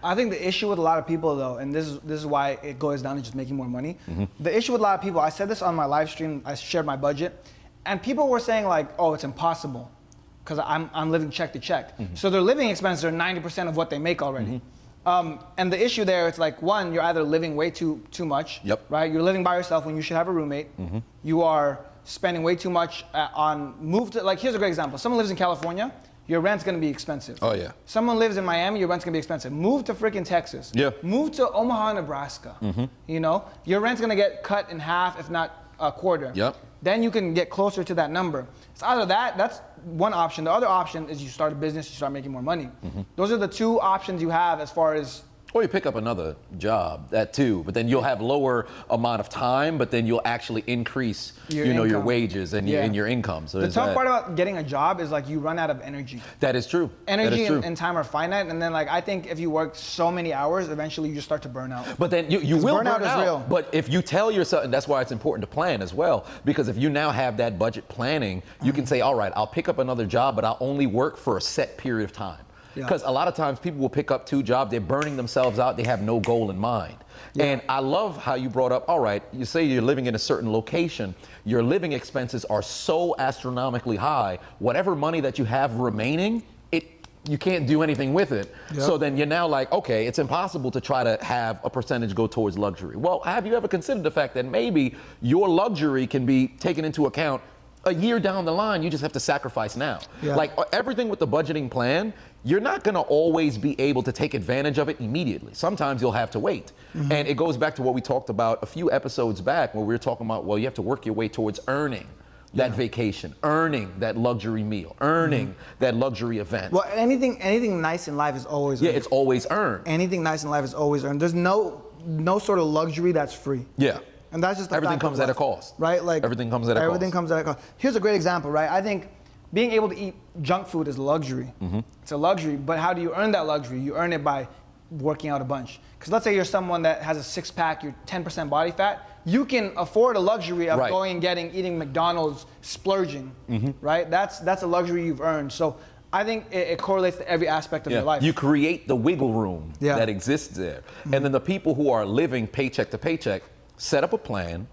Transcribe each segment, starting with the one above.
I think the issue with a lot of people though, and this is why it goes down to just making more money. The issue with a lot of people, I said this on my live stream, I shared my budget, and people were saying like, oh, it's impossible, because I'm living check to check. So their living expenses are 90% of what they make already. And the issue there, it's like, one, you're either living way too much, right? You're living by yourself when you should have a roommate. You are spending way too much on like, here's a great example. Someone lives in California, your rent's gonna be expensive. Oh yeah. Someone lives in Miami, your rent's gonna be expensive. Move to freaking Texas. Yeah. Move to Omaha, Nebraska. You know, your rent's gonna get cut in half, if not a quarter. Yep. Then you can get closer to that number. It's either that's one option. The other option is you start a business, you start making more money. Those are the two options you have as far as. Or you pick up another job, that too, but then you'll have lower amount of time, but then you'll actually increase your wages and your income. So the tough part about getting a job is like you run out of energy. That is true. Energy and time are finite, and then like I think if you work so many hours, eventually you just start to burn out. But then you will burn out. Is real. But if you tell yourself, and that's why it's important to plan as well, because if you now have that budget planning, you can say, all right, I'll pick up another job, but I'll only work for a set period of time. Because a lot of times people will pick up 2 jobs, they're burning themselves out, they have no goal in mind. And I love how you brought up, all right, you say you're living in a certain location, your living expenses are so astronomically high, whatever money that you have remaining, you can't do anything with it. So then you're now like, okay, it's impossible to try to have a percentage go towards luxury. Well, have you ever considered the fact that maybe your luxury can be taken into account a year down the line? You just have to sacrifice now. Like everything with the budgeting plan, you're not gonna always be able to take advantage of it immediately. Sometimes you'll have to wait. And it goes back to what we talked about a few episodes back where we were talking about, well, you have to work your way towards earning that vacation, earning that luxury meal, earning that luxury event. Well, anything nice in life is always earned. It's always earned. Anything nice in life is always earned. There's no sort of luxury that's free. And that's just the everything fact comes of at a life, cost. Right? Like everything comes at a cost. Everything comes at a cost. Here's a great example, right? I think being able to eat junk food is a luxury. It's a luxury, but how do you earn that luxury? You earn it by working out a bunch. Because let's say you're someone that has a 6-pack, you're 10% body fat, you can afford a luxury of going and eating McDonald's, splurging, right? That's a luxury you've earned. So I think it correlates to every aspect of your life. You create the wiggle room that exists there. And then the people who are living paycheck to paycheck, set up a plan,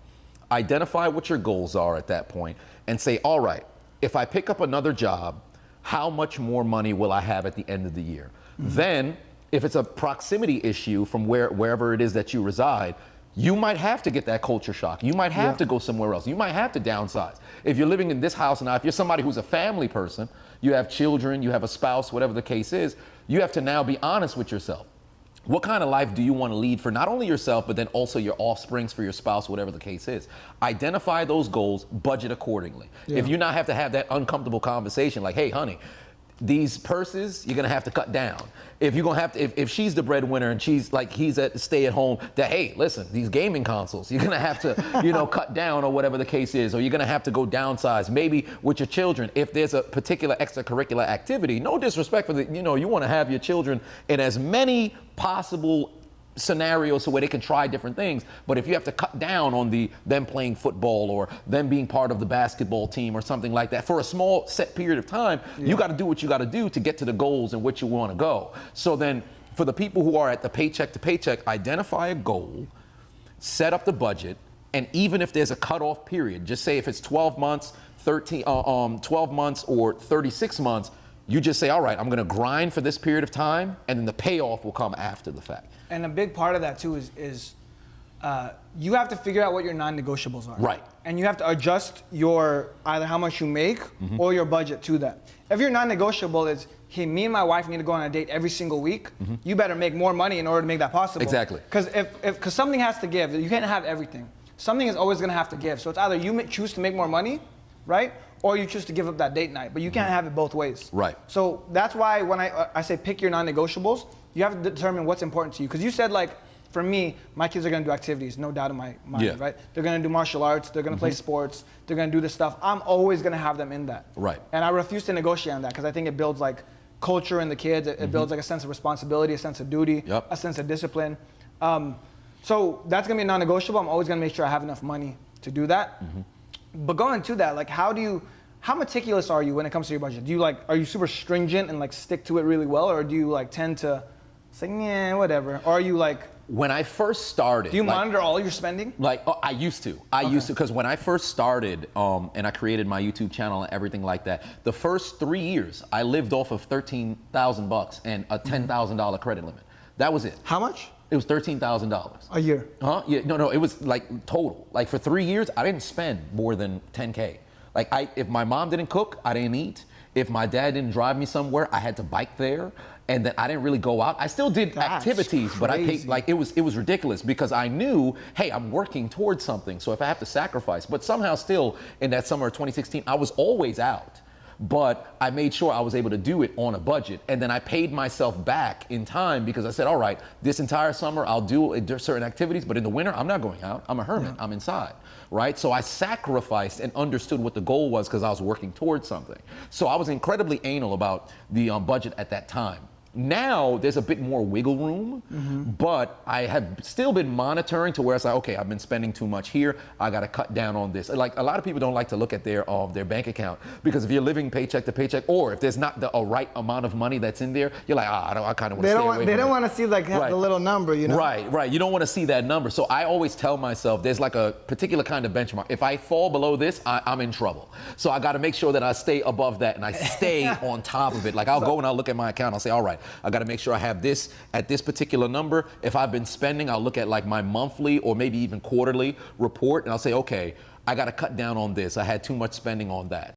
identify what your goals are at that point, and say, all right, if I pick up another job, how much more money will I have at the end of the year? Then, if it's a proximity issue from wherever it is that you reside, you might have to get that culture shock. You might have to go somewhere else. You might have to downsize. If you're living in this house now, if you're somebody who's a family person, you have children, you have a spouse, whatever the case is, you have to now be honest with yourself. What kind of life do you want to lead for not only yourself, but then also your offsprings, for your spouse, whatever the case is? Identify those goals, budget accordingly. If you not have to have that uncomfortable conversation like, hey, honey, these purses, you're gonna have to cut down. If you're gonna have to, if she's the breadwinner and she's like, he's at stay at home, that, hey, listen, these gaming consoles, you're gonna have to, cut down or whatever the case is, or you're gonna have to go downsize. Maybe with your children, if there's a particular extracurricular activity, no disrespect for the, you wanna have your children in as many possible scenarios so where they can try different things, but if you have to cut down on them playing football or them being part of the basketball team or something like that for a small set period of time, you got to do what you got to do to get to the goals in which you want to go. So then for the people who are at the paycheck to paycheck, identify a goal, set up the budget, and even if there's a cutoff period, just say if it's 12 months, 12 months or 36 months, you just say, all right, I'm going to grind for this period of time, and then the payoff will come after the fact. And a big part of that too is you have to figure out what your non-negotiables are. Right. And you have to adjust your either how much you make or your budget to that. If your non-negotiable is, hey, me and my wife need to go on a date every single week, you better make more money in order to make that possible. Exactly. Because something has to give. You can't have everything. Something is always going to have to give. So it's either you choose to make more money, right? Or you choose to give up that date night, but you can't have it both ways. Right. So that's why when I say pick your non-negotiables, you have to determine what's important to you. Because you said, like, for me, my kids are going to do activities, no doubt in my mind, right? They're going to do martial arts, they're going to play sports, they're going to do this stuff. I'm always going to have them in that. Right. And I refuse to negotiate on that because I think it builds like culture in the kids. It builds like a sense of responsibility, a sense of duty, a sense of discipline. So that's going to be non-negotiable. I'm always going to make sure I have enough money to do that. But going to that, like, how meticulous are you when it comes to your budget? Are you super stringent and like stick to it really well, or do you like tend to saying, yeah, whatever? Or are you like, when I first started, do you monitor all your spending? Like, I used to, because when I first started, and I created my YouTube channel and everything like that, the first 3 years, I lived off of $13,000 and a $10,000 credit limit. That was it. How much? It was $13,000. A year? Huh? Yeah, no, it was like total. Like for 3 years, I didn't spend more than 10K. Like if my mom didn't cook, I didn't eat. If my dad didn't drive me somewhere, I had to bike there. And then I didn't really go out. I still did activities, but I paid, like, it was ridiculous because I knew, hey, I'm working towards something. So if I have to sacrifice, but somehow still in that summer of 2016, I was always out. But I made sure I was able to do it on a budget. And then I paid myself back in time because I said, all right, this entire summer I'll do certain activities, but in the winter, I'm not going out. I'm a hermit, I'm inside, right? So I sacrificed and understood what the goal was because I was working towards something. So I was incredibly anal about the budget at that time. Now there's a bit more wiggle room, but I have still been monitoring to where it's like, okay, I've been spending too much here. I got to cut down on this. Like a lot of people don't like to look at their bank account because if you're living paycheck to paycheck, or if there's not a right amount of money that's in there, you're like, I kind of want to stay away from it. They don't want to see like the little number, you know? Right. You don't want to see that number. So I always tell myself there's like a particular kind of benchmark. If I fall below this, I'm in trouble. So I got to make sure that I stay above that and I stay on top of it. Like I'll go and I'll look at my account. I'll say, all right, I got to make sure I have this at this particular number. If I've been spending, I'll look at like my monthly or maybe even quarterly report and I'll say, okay, I got to cut down on this. I had too much spending on that.